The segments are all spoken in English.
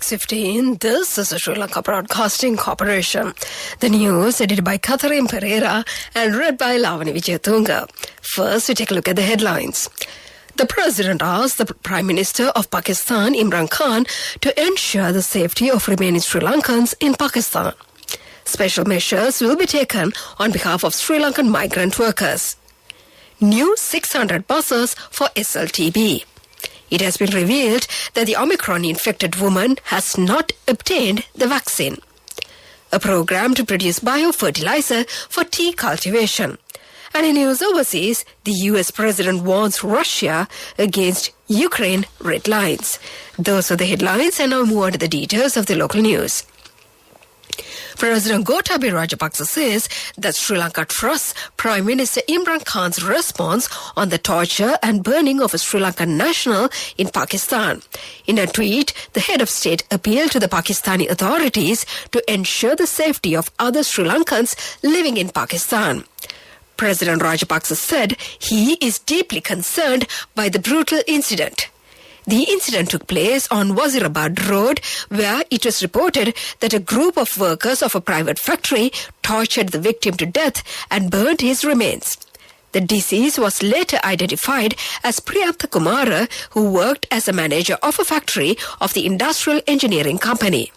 6:15. This is the Sri Lanka Broadcasting Corporation. The news edited by Catherine Pereira and read by Lavani Vijayatunga. First, we take a look at the headlines. The President asked the Prime Minister of Pakistan, Imran Khan, to ensure the safety of remaining Sri Lankans in Pakistan. Special measures will be taken on behalf of Sri Lankan migrant workers. New 600 buses for SLTB. It has been revealed that the Omicron-infected woman has not obtained the vaccine. A program to produce biofertilizer for tea cultivation. And in news overseas, the US President warns Russia against Ukraine red lines. Those are the headlines, and now move on to the details of the local news. President Gotabaya Rajapaksa says that Sri Lanka trusts Prime Minister Imran Khan's response on the torture and burning of a Sri Lankan national in Pakistan. In a tweet, the head of state appealed to the Pakistani authorities to ensure the safety of other Sri Lankans living in Pakistan. President Rajapaksa said he is deeply concerned by the brutal incident. The incident took place on Wazirabad Road, where it was reported that a group of workers of a private factory tortured the victim to death and burned his remains. The deceased was later identified as Priyantha Kumara, who worked as a manager of a factory of the Industrial Engineering Company.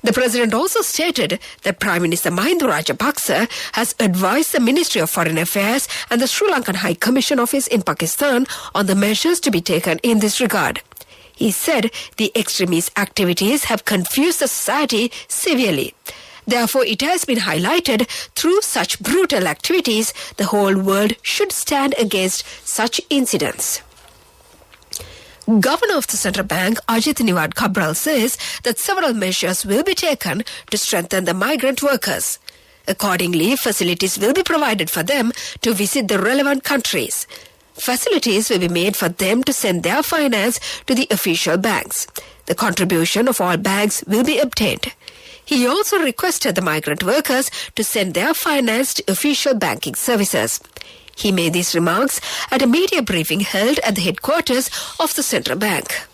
The President also stated that Prime Minister Mahinda Rajapaksa has advised the Ministry of Foreign Affairs and the Sri Lankan High Commission Office in Pakistan on the measures to be taken in this regard. He said the extremist activities have confused the society severely. Therefore, it has been highlighted through such brutal activities, the whole world should stand against such incidents. Governor of the Central Bank, Ajit Niwad Cabral, says that several measures will be taken to strengthen the migrant workers. Accordingly, facilities will be provided for them to visit the relevant countries. Facilities will be made for them to send their finance to the official banks. The contribution of all banks will be obtained. He also requested the migrant workers to send their finance to official banking services. He made these remarks at a media briefing held at the headquarters of the Central Bank.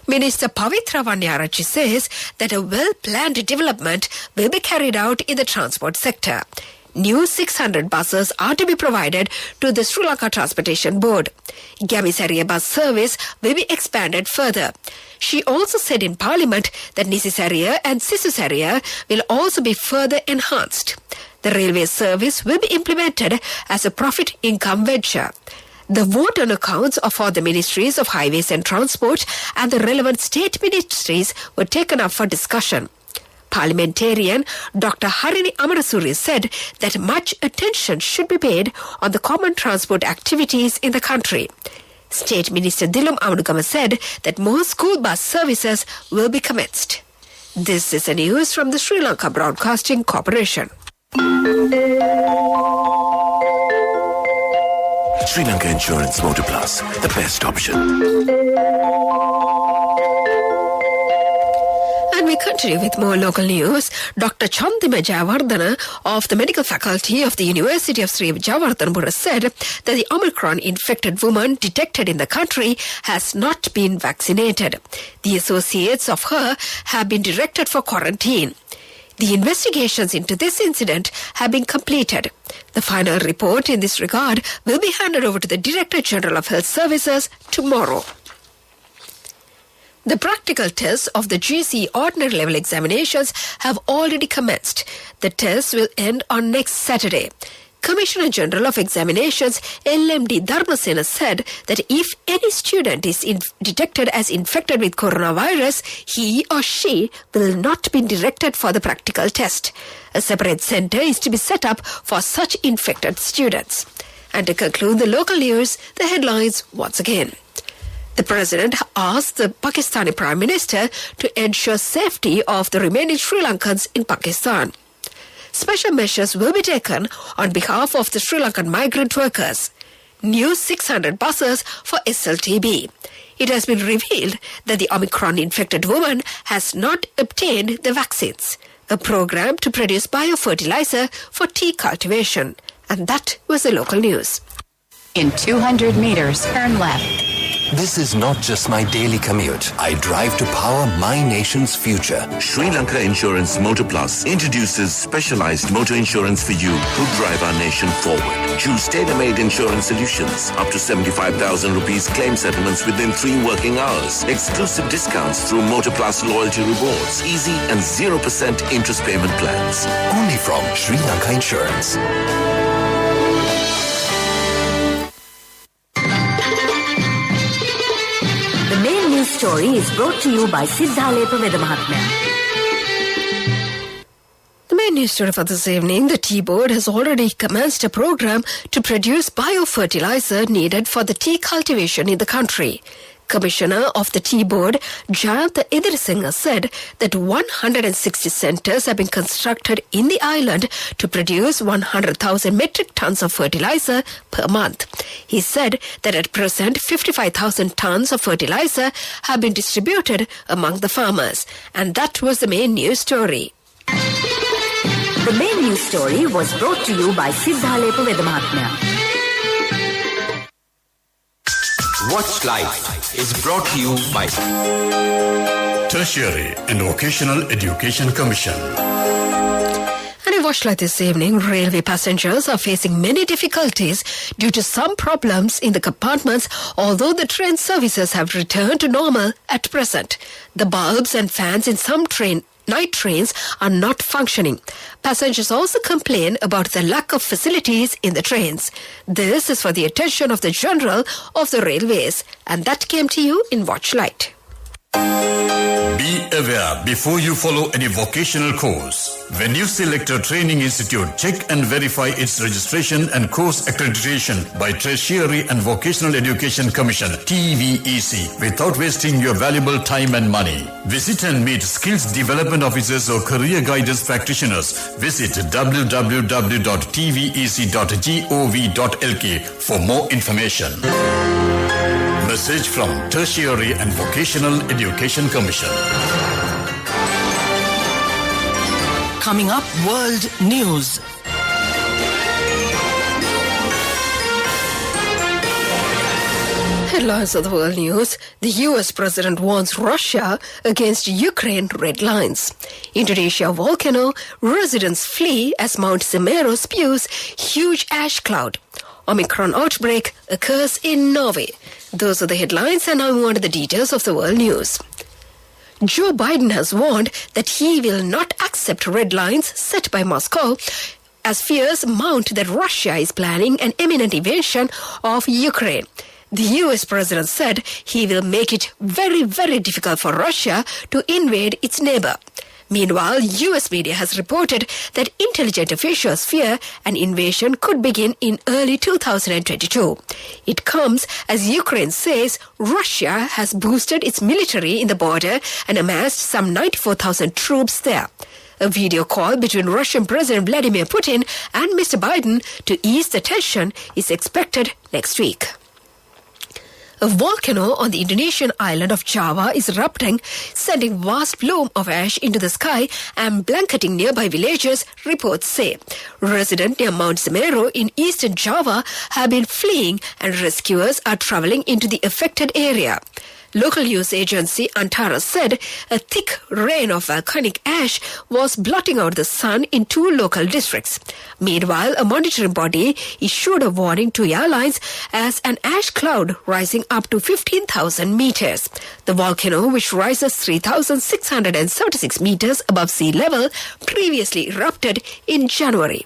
Minister Pavitra Vanyarachi says that a well-planned development will be carried out in the transport sector. New 600 buses are to be provided to the Sri Lanka Transportation Board. Gamisariya bus service will be expanded further. She also said in Parliament that Nisisariya and Sisusariya will also be further enhanced. The railway service will be implemented as a profit income venture. The vote on accounts for the Ministries of Highways and Transport and the relevant state ministries were taken up for discussion. Parliamentarian Dr. Harini Amarasuri said that much attention should be paid on the common transport activities in the country. State Minister Dilum Amadugama said that more school bus services will be commenced. This is the news from the Sri Lanka Broadcasting Corporation. Sri Lanka Insurance Motor Plus, the best option. And we continue with more local news. Dr. Chandima Jayawardena of the Medical Faculty of the University of Sri Jayawardhanapura said that the Omicron-infected woman detected in the country has not been vaccinated. The associates of her have been directed for quarantine. The investigations into this incident have been completed. The final report in this regard will be handed over to the Director General of Health Services tomorrow. The practical tests of the GC ordinary level examinations have already commenced. The tests will end on next Saturday. Commissioner General of Examinations LMD Dharmasena said that if any student is detected as infected with coronavirus, he or she will not be directed for the practical test. A separate center is to be set up for such infected students. And to conclude the local news, the headlines once again. The President asked the Pakistani Prime Minister to ensure safety of the remaining Sri Lankans in Pakistan. Special measures will be taken on behalf of the Sri Lankan migrant workers. New 600 buses for SLTB. It has been revealed that the Omicron-infected woman has not obtained the vaccines. A program to produce biofertilizer for tea cultivation. And that was the local news. In 200 meters, turn left. This is not just my daily commute. I drive to power my nation's future. Sri Lanka Insurance Motor Plus introduces specialized motor insurance for you who drive our nation forward. Choose tailor-made insurance solutions. Up to 75,000 rupees claim settlements within 3 working hours. Exclusive discounts through Motor Plus loyalty rewards. Easy and 0% interest payment plans. Only from Sri Lanka Insurance. The main news story is brought to you by Siddhalepa Vedamahatmya. The main news story for this evening, the Tea Board has already commenced a program to produce biofertilizer needed for the tea cultivation in the country. Commissioner of the Tea Board, Jayant Idrisinghe, said that 160 centres have been constructed in the island to produce 100,000 metric tons of fertilizer per month. He said that at present 55,000 tons of fertilizer have been distributed among the farmers. And that was the main news story. The main news story was brought to you by Siddhalepa Vedamahatmya. Watch Life is brought to you by Tertiary and Vocational Education Commission. And in Watch Life this evening, railway passengers are facing many difficulties due to some problems in the compartments, although the train services have returned to normal at present. The bulbs and fans in some night trains are not functioning. Passengers also complain about the lack of facilities in the trains. This is for the attention of the General of the Railways, and that came to you in Watchlight. Be aware before you follow any vocational course. When you select a training institute, check and verify its registration and course accreditation by Tertiary and Vocational Education Commission (TVEC) without wasting your valuable time and money. Visit and meet skills development officers or career guidance practitioners. Visit www.tvec.gov.lk for more information. Message from Tertiary and Vocational Education Commission. Coming up, World News. Headlines of the world news. The US president warns Russia against Ukraine red lines. Indonesia volcano. Residents flee as Mount Semeru spews huge ash cloud. Omicron outbreak occurs in Norway. Those are the headlines, and now we on to the details of the world news. Joe Biden has warned that he will not accept red lines set by Moscow as fears mount that Russia is planning an imminent invasion of Ukraine. The US president said he will make it very, very difficult for Russia to invade its neighbor. Meanwhile, US media has reported that intelligence officials fear an invasion could begin in early 2022. It comes as Ukraine says Russia has boosted its military in the border and amassed some 94,000 troops there. A video call between Russian President Vladimir Putin and Mr. Biden to ease the tension is expected next week. A volcano on the Indonesian island of Java is erupting, sending vast plume of ash into the sky and blanketing nearby villages, reports say. Residents near Mount Semeru in eastern Java have been fleeing and rescuers are traveling into the affected area. Local news agency Antara said a thick rain of volcanic ash was blotting out the sun in 2 local districts. Meanwhile, a monitoring body issued a warning to airlines as an ash cloud rising up to 15,000 meters. The volcano, which rises 3,676 meters above sea level, previously erupted in January.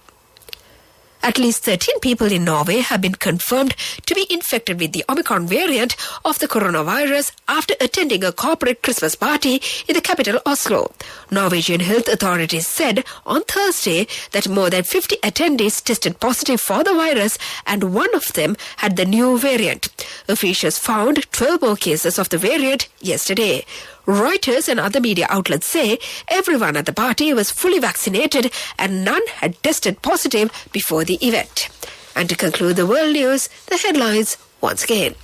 At least 13 people in Norway have been confirmed to be infected with the Omicron variant of the coronavirus after attending a corporate Christmas party in the capital Oslo. Norwegian health authorities said on Thursday that more than 50 attendees tested positive for the virus and one of them had the new variant. Officials found 12 more cases of the variant yesterday. Reuters and other media outlets say everyone at the party was fully vaccinated and none had tested positive before the event. And to conclude the world news, the headlines once again.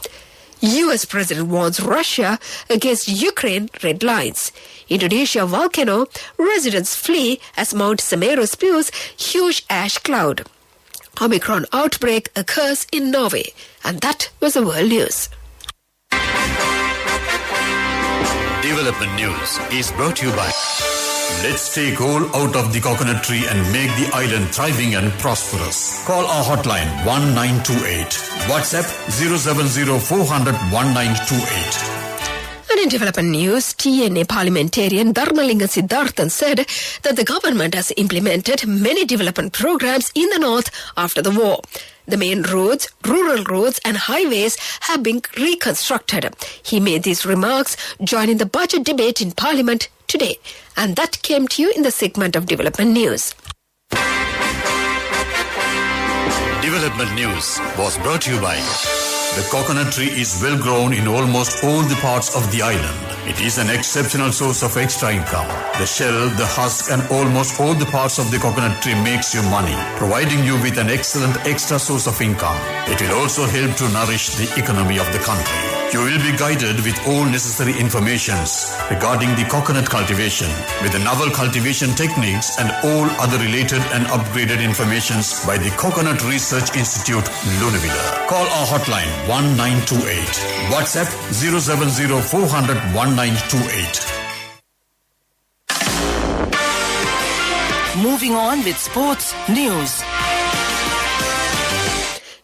US President warns Russia against Ukraine red lines. Indonesia volcano. Residents flee as Mount Semeru spews huge ash cloud. Omicron outbreak occurs in Norway. And that was the world news. Development News is brought to you by Let's take coal out of the coconut tree and make the island thriving and prosperous. Call our hotline 1928. WhatsApp 070 400 1928. And in development news, TNA parliamentarian Dharmalinga Siddharthan said that the government has implemented many development programs in the north after the war. The main roads, rural roads and highways have been reconstructed. He made these remarks joining the budget debate in Parliament today. And that came to you in the segment of development news. Development News was brought to you by the coconut tree is well grown in almost all the parts of the island. It is an exceptional source of extra income. The shell, the husk and almost all the parts of the coconut tree makes you money, providing you with an excellent extra source of income. It will also help to nourish the economy of the country. You will be guided with all necessary informations regarding the coconut cultivation with the novel cultivation techniques and all other related and upgraded informations by the Coconut Research Institute, Lunavilla. Call our hotline 1928. WhatsApp 070 400 1928. Moving on with sports news.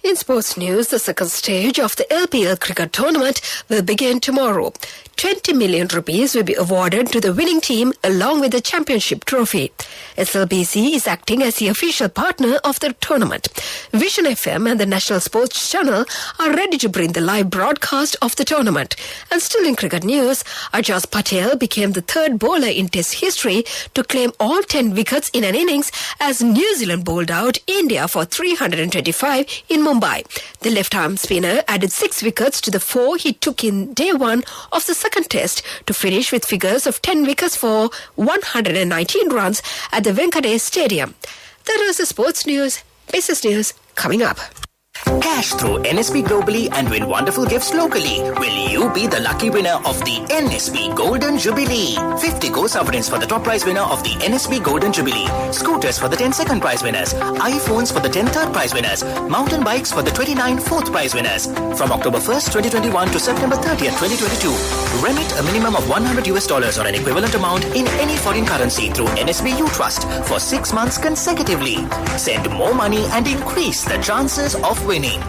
In sports news, the second stage of the LPL cricket tournament will begin tomorrow. 20 million rupees will be awarded to the winning team along with the championship trophy. SLBC is acting as the official partner of the tournament. Vision FM and the National Sports Channel are ready to bring the live broadcast of the tournament. And still in cricket news, Ajaz Patel became the third bowler in Test history to claim all 10 wickets in an innings as New Zealand bowled out India for 325 in Mumbai. The left-arm spinner added 6 wickets to the 4 he took in day one of the second test to finish with figures of 10 wickets for 119 runs at the Venkatesh Stadium. That was the sports news. Business news coming up. Cash through NSB globally and win wonderful gifts locally. Will you be the lucky winner of the NSB Golden Jubilee? 50 go sovereigns for the top prize winner of the NSB Golden Jubilee. Scooters for the 10 second prize winners. iPhones for the 10 third prize winners. Mountain bikes for the 29 fourth prize winners. From October 1st, 2021 to September 30th, 2022. Remit a minimum of $100 or an equivalent amount in any foreign currency through NSB U Trust for 6 months consecutively. Send more money and increase the chances of winning.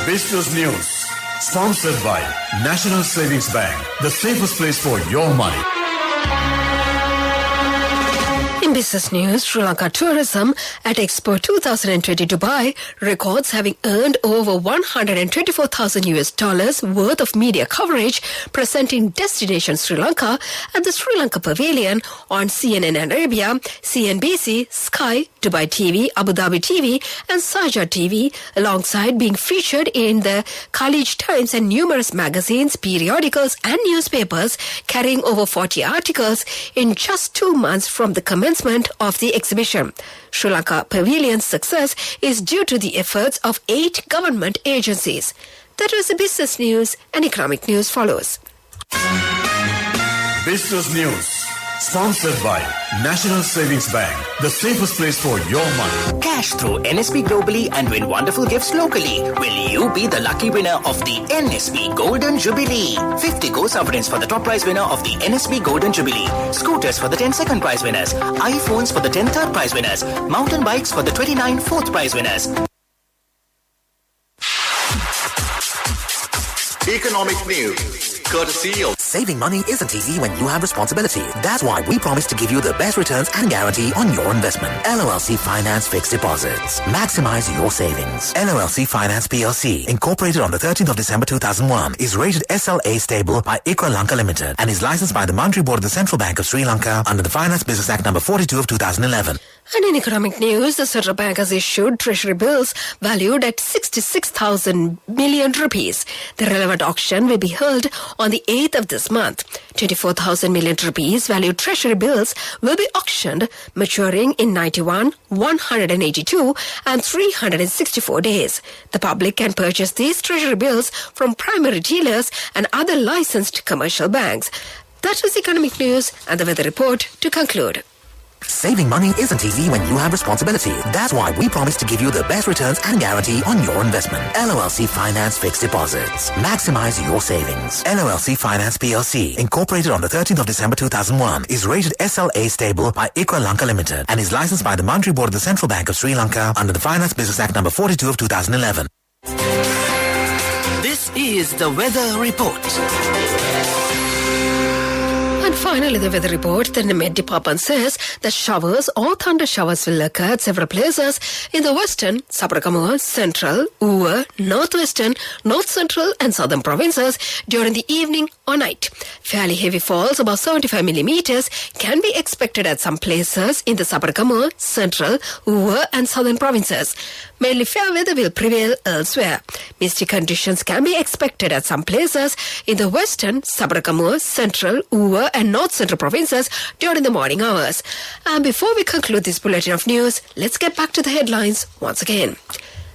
Business News, sponsored by National Savings Bank, the safest place for your money. In business news, Sri Lanka tourism at Expo 2020 Dubai records having earned over $124,000 worth of media coverage presenting Destination Sri Lanka at the Sri Lanka Pavilion on CNN Arabia, CNBC, Sky, Dubai TV, Abu Dhabi TV and Sharjah TV, alongside being featured in the Khalij Times and numerous magazines, periodicals and newspapers, carrying over 40 articles in just 2 months from the commencement of the exhibition. Sri Lanka Pavilion's success is due to the efforts of 8 government agencies. That was the business news, and economic news follows. Business News, sponsored by National Savings Bank, the safest place for your money. Cash through NSB globally and win wonderful gifts locally. Will you be the lucky winner of the NSB Golden Jubilee? 50 go sovereigns for the top prize winner of the NSB Golden Jubilee. Scooters for the 10 second prize winners. iPhones for the 10 third prize winners. Mountain bikes for the 29 fourth prize winners. Economic news, courtesy of Saving money isn't easy when you have responsibility. That's why we promise to give you the best returns and guarantee on your investment. LOLC Finance Fixed Deposits. Maximize your savings. LOLC Finance PLC, incorporated on the 13th of December 2001, is rated SLA stable by ICRA Lanka Limited and is licensed by the Monetary Board of the Central Bank of Sri Lanka under the Finance Business Act number 42 of 2011. And in economic news, the Central Bank has issued treasury bills valued at 66,000 million rupees. The relevant auction will be held on the 8th of this month. 24,000 million rupees valued treasury bills will be auctioned, maturing in 91, 182 and 364 days. The public can purchase these treasury bills from primary dealers and other licensed commercial banks. That was economic news and the weather report to conclude. Saving money isn't easy when you have responsibility. That's why we promise to give you the best returns and guarantee on your investment. LOLC Finance Fixed Deposits. Maximize your savings. LOLC Finance PLC, incorporated on the 13th of December 2001, is rated SLA stable by Ikra Lanka Limited and is licensed by the Monetary Board of the Central Bank of Sri Lanka under the Finance Business Act number 42 of 2011. This is the weather report. And finally, the weather report. The Met Department says that showers or thunder showers will occur at several places in the western, Sabaragamuwa, central, Uwa, northwestern, north central and southern provinces during the evening or night. Fairly heavy falls, about 75 millimeters, can be expected at some places in the Sabaragamuwa, central, Uwa and southern provinces. Mainly fair weather will prevail elsewhere. Misty conditions can be expected at some places in the western, Sabaragamuwa, central, Uwa and north central provinces during the morning hours. And before we conclude this bulletin of news, let's get back to the headlines once again.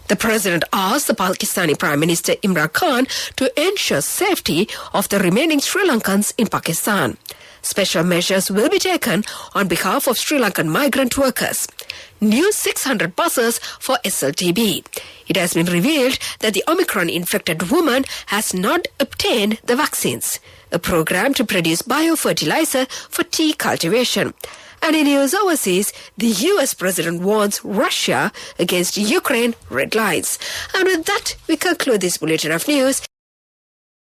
The President asked the Pakistani Prime Minister Imran Khan to ensure safety of the remaining Sri Lankans in Pakistan. Special measures will be taken on behalf of Sri Lankan migrant workers. New 600 buses for SLTB. It has been revealed that the Omicron-infected woman has not obtained the vaccines. A program to produce biofertilizer for tea cultivation. And in news overseas, the US President warns Russia against Ukraine red lines. And with that, we conclude this bulletin of news.